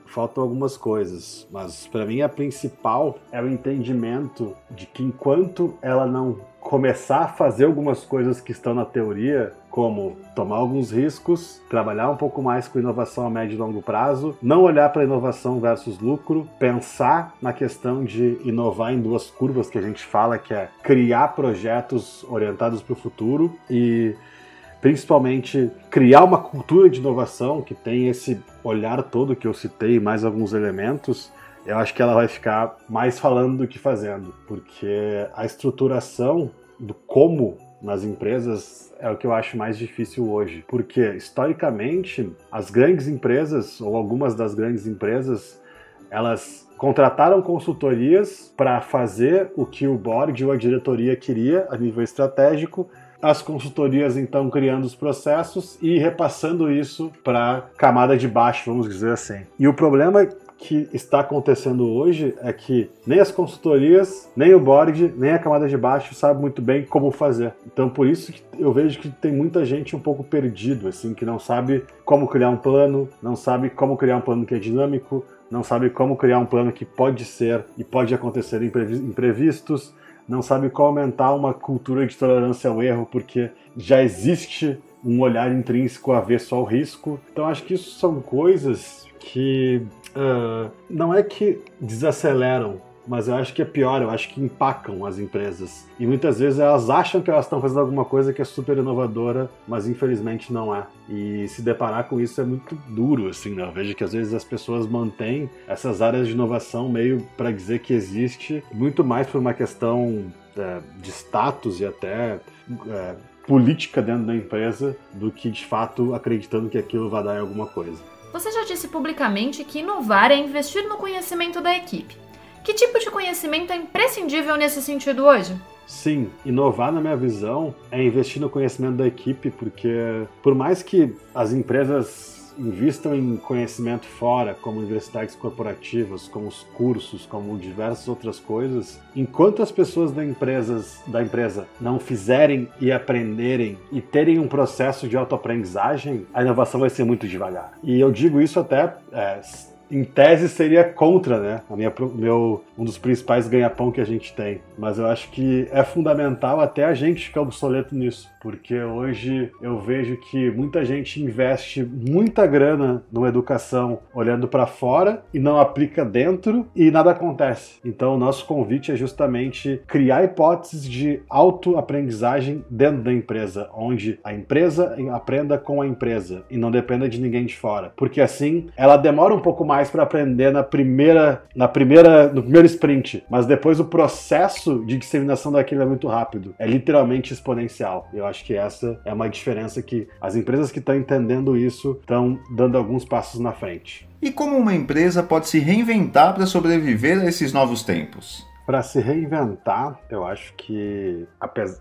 faltam algumas coisas, mas para mim a principal é o entendimento de que enquanto ela não começar a fazer algumas coisas que estão na teoria, como tomar alguns riscos, trabalhar um pouco mais com inovação a médio e longo prazo, não olhar para inovação versus lucro, pensar na questão de inovar em duas curvas que a gente fala, que é criar projetos orientados para o futuro e principalmente criar uma cultura de inovação que tem esse olhar todo que eu citei, mais alguns elementos. Eu acho que ela vai ficar mais falando do que fazendo, porque a estruturação do como nas empresas é o que eu acho mais difícil hoje. Porque, historicamente, as grandes empresas, ou algumas das grandes empresas, elas contrataram consultorias para fazer o que o board ou a diretoria queria a nível estratégico. As consultorias, então, criando os processos e repassando isso para a camada de baixo, vamos dizer assim. E o problema que está acontecendo hoje é que nem as consultorias, nem o board, nem a camada de baixo sabe muito bem como fazer. Então, por isso que eu vejo que tem muita gente um pouco perdido, assim, que não sabe como criar um plano, não sabe como criar um plano que é dinâmico, não sabe como criar um plano que pode ser e pode acontecer imprevistos, não sabe como aumentar uma cultura de tolerância ao erro, porque já existe um olhar intrínseco avesso ao risco. Então, acho que isso são coisas que não é que desaceleram, mas eu acho que é pior, eu acho que empacam as empresas. E muitas vezes elas acham que elas estão fazendo alguma coisa que é super inovadora, mas infelizmente não é. E se deparar com isso é muito duro, assim, né? Eu vejo que às vezes as pessoas mantêm essas áreas de inovação meio para dizer que existe, muito mais por uma questão de status e até política dentro da empresa, do que de fato acreditando que aquilo vai dar em alguma coisa. Você já disse publicamente que inovar é investir no conhecimento da equipe. Que tipo de conhecimento é imprescindível nesse sentido hoje? Sim, inovar, na minha visão, é investir no conhecimento da equipe, porque por mais que as empresas invistam em conhecimento fora, como universidades corporativas, como os cursos, como diversas outras coisas, enquanto as pessoas da empresa não fizerem e aprenderem e terem um processo de autoaprendizagem, a inovação vai ser muito devagar. E eu digo isso até em tese seria contra, né? Um dos principais ganha-pão que a gente tem. Mas eu acho que é fundamental até a gente ficar obsoleto nisso. Porque hoje eu vejo que muita gente investe muita grana numa educação olhando para fora e não aplica dentro e nada acontece. Então o nosso convite é justamente criar hipóteses de autoaprendizagem dentro da empresa, onde a empresa aprenda com a empresa e não dependa de ninguém de fora. Porque assim, ela demora um pouco mais para aprender no primeiro sprint, mas depois o processo de disseminação daquilo é muito rápido. É literalmente exponencial. Eu acho que essa é uma diferença que as empresas que estão entendendo isso estão dando alguns passos na frente. E como uma empresa pode se reinventar para sobreviver a esses novos tempos? Para se reinventar, eu acho que,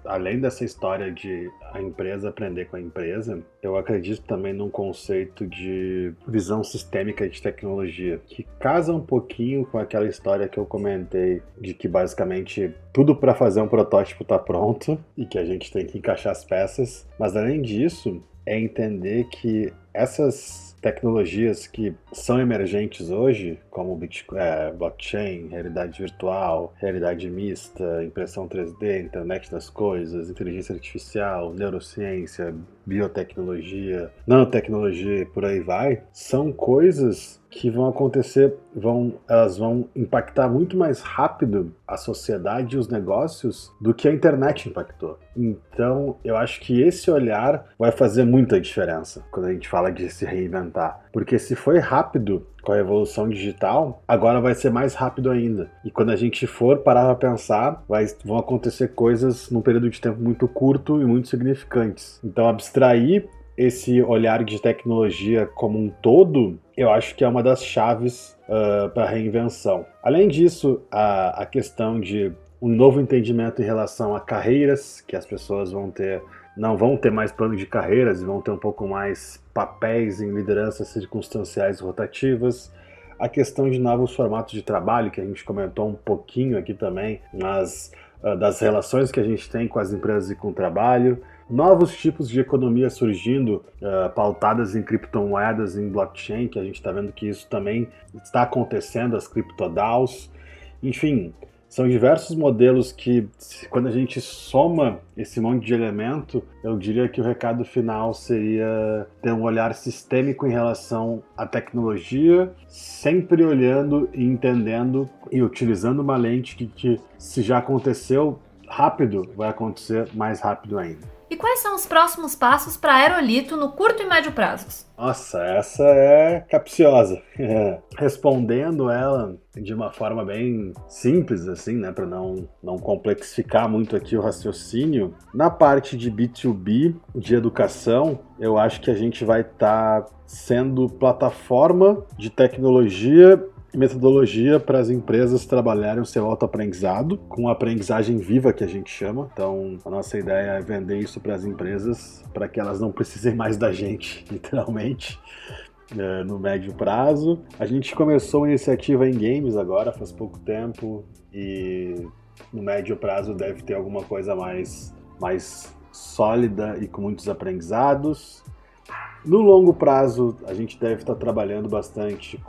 além dessa história de a empresa aprender com a empresa, eu acredito também num conceito de visão sistêmica de tecnologia, que casa um pouquinho com aquela história que eu comentei, de que basicamente tudo para fazer um protótipo está pronto e que a gente tem que encaixar as peças, mas além disso, é entender que essas tecnologias que são emergentes hoje, como blockchain, realidade virtual, realidade mista, impressão 3D, internet das coisas, inteligência artificial, neurociência, biotecnologia, nanotecnologia e por aí vai, são coisas que vão acontecer, elas vão impactar muito mais rápido a sociedade e os negócios do que a internet impactou. Então, eu acho que esse olhar vai fazer muita diferença quando a gente fala de se reinventar. Porque se foi rápido com a revolução digital, agora vai ser mais rápido ainda. E quando a gente for parar para pensar, vão acontecer coisas num período de tempo muito curto e muito significantes. Então, abstrair esse olhar de tecnologia como um todo, eu acho que é uma das chaves para a reinvenção. Além disso, a questão de um novo entendimento em relação a carreiras, que as pessoas não vão ter mais plano de carreiras e vão ter um pouco mais papéis em lideranças circunstanciais rotativas. A questão de novos formatos de trabalho, que a gente comentou um pouquinho aqui também, mas das relações que a gente tem com as empresas e com o trabalho. Novos tipos de economia surgindo, pautadas em criptomoedas, em blockchain, que a gente está vendo que isso também está acontecendo, as criptoDAOs. Enfim, são diversos modelos que, quando a gente soma esse monte de elemento, eu diria que o recado final seria ter um olhar sistêmico em relação à tecnologia, sempre olhando e entendendo e utilizando uma lente que se já aconteceu rápido, vai acontecer mais rápido ainda. E quais são os próximos passos para a Aerolito no curto e médio prazos? Nossa, essa é capciosa. Respondendo ela de uma forma bem simples, assim, né, para não complexificar muito aqui o raciocínio, na parte de B2B, de educação, eu acho que a gente vai estar sendo plataforma de tecnologia e metodologia para as empresas trabalharem o seu autoaprendizado, com a aprendizagem viva que a gente chama. Então, a nossa ideia é vender isso para as empresas, para que elas não precisem mais da gente, literalmente, no médio prazo. A gente começou a iniciativa em games agora, faz pouco tempo, e no médio prazo deve ter alguma coisa mais sólida e com muitos aprendizados. No longo prazo, a gente deve estar trabalhando bastante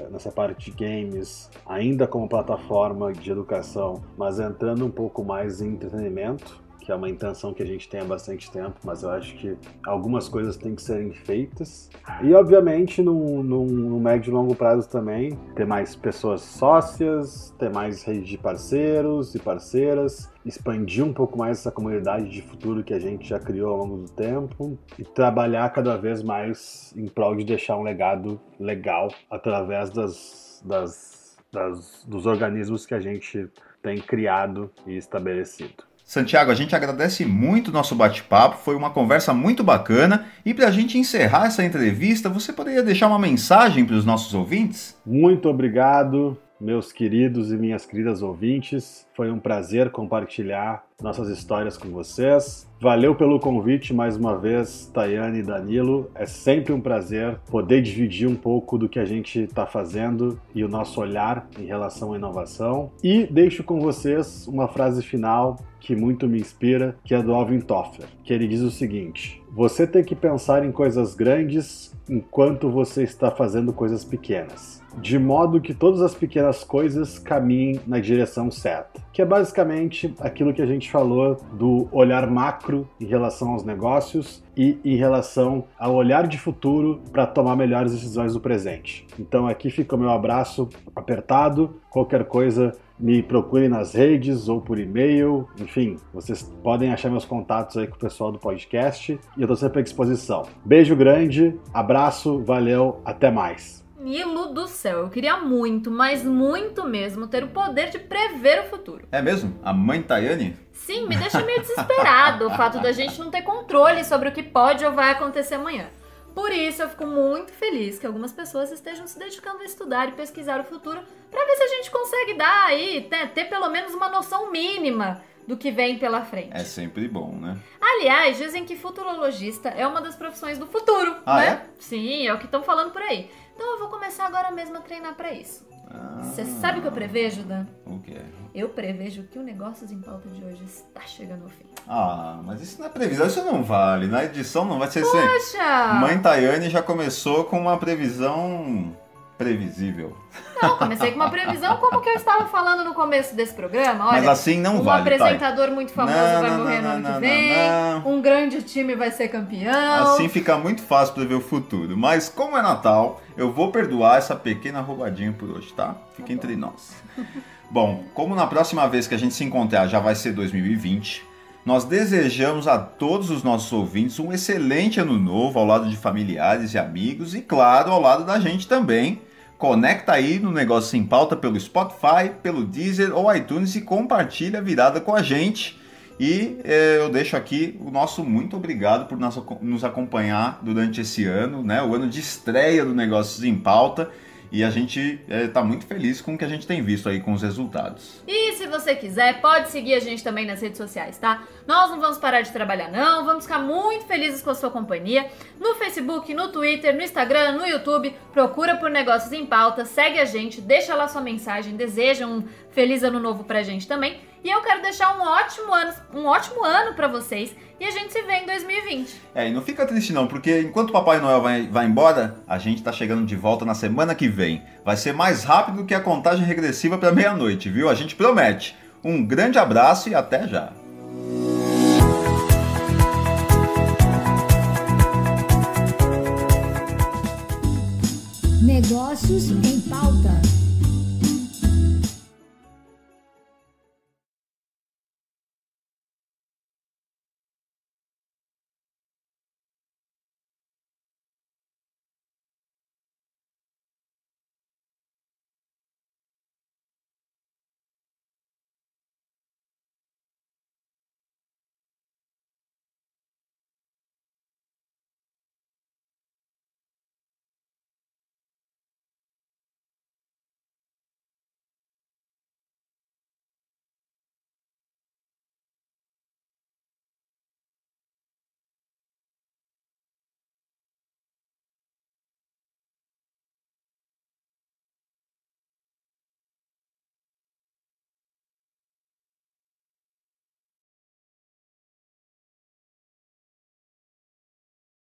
nessa parte de games, ainda como plataforma de educação, mas entrando um pouco mais em entretenimento, que é uma intenção que a gente tem há bastante tempo, mas eu acho que algumas coisas têm que serem feitas. E, obviamente, no médio e longo prazo também, ter mais pessoas sócias, ter mais rede de parceiros e parceiras, expandir um pouco mais essa comunidade de futuro que a gente já criou ao longo do tempo e trabalhar cada vez mais em prol de deixar um legado legal através dos organismos que a gente tem criado e estabelecido. Santiago, a gente agradece muito o nosso bate-papo, foi uma conversa muito bacana. E para a gente encerrar essa entrevista, você poderia deixar uma mensagem para os nossos ouvintes? Muito obrigado. meus queridos e minhas queridas ouvintes. Foi um prazer compartilhar nossas histórias com vocês. Valeu pelo convite mais uma vez, Tayane e Danilo. É sempre um prazer poder dividir um pouco do que a gente está fazendo e o nosso olhar em relação à inovação. E deixo com vocês uma frase final que muito me inspira, que é do Alvin Toffler, que ele diz o seguinte: você tem que pensar em coisas grandes enquanto você está fazendo coisas pequenas, de modo que todas as pequenas coisas caminhem na direção certa. Que é basicamente aquilo que a gente falou do olhar macro em relação aos negócios e em relação ao olhar de futuro para tomar melhores decisões do presente. Então aqui fica o meu abraço apertado. Qualquer coisa, me procurem nas redes ou por e-mail. Enfim, vocês podem achar meus contatos aí com o pessoal do podcast e eu estou sempre à disposição. Beijo grande, abraço, valeu, até mais. Nilo do céu, eu queria muito, mas muito mesmo, ter o poder de prever o futuro. É mesmo? A mãe Tayane? Sim, me deixa meio desesperado o fato da gente não ter controle sobre o que pode ou vai acontecer amanhã. Por isso, eu fico muito feliz que algumas pessoas estejam se dedicando a estudar e pesquisar o futuro para ver se a gente consegue dar aí, ter pelo menos uma noção mínima do que vem pela frente. É sempre bom, né? Aliás, dizem que futurologista é uma das profissões do futuro, né? É? Sim, é o que estão falando por aí. Então eu vou começar agora mesmo a treinar para isso. Você sabe o que eu prevejo, Dan? O quê? Eu prevejo que o Negócios em Pauta de hoje está chegando ao fim. Mas isso não é previsão, isso não vale. Na edição não vai ser assim. Poxa! Mãe Tayane já começou com uma previsão previsível. Não, comecei com uma previsão como que eu estava falando no começo desse programa. Olha, mas assim não um vale, apresentador muito famoso vai morrer no ano que vem, um grande time vai ser campeão. Assim fica muito fácil prever o futuro. Mas como é Natal, eu vou perdoar essa pequena roubadinha por hoje, tá? Fica entre nós. Bom, como na próxima vez que a gente se encontrar já vai ser 2020, nós desejamos a todos os nossos ouvintes um excelente ano novo ao lado de familiares e amigos e, claro, ao lado da gente também. Conecta aí no Negócios em Pauta pelo Spotify, pelo Deezer ou iTunes e compartilha a virada com a gente. E eu deixo aqui o nosso muito obrigado por nos acompanhar durante esse ano, né? O ano de estreia do Negócios em Pauta. E a gente tá muito feliz com o que a gente tem visto aí com os resultados. E se você quiser, pode seguir a gente também nas redes sociais, tá? Nós não vamos parar de trabalhar não, vamos ficar muito felizes com a sua companhia. No Facebook, no Twitter, no Instagram, no YouTube, procura por Negócios em Pauta, segue a gente, deixa lá sua mensagem, deseja um feliz ano novo pra gente também. E eu quero deixar um ótimo ano pra vocês e a gente se vê em 2020. E não fica triste não, porque enquanto o Papai Noel vai embora, a gente tá chegando de volta na semana que vem. Vai ser mais rápido do que a contagem regressiva pra meia-noite, viu? A gente promete. Um grande abraço e até já! Negócios em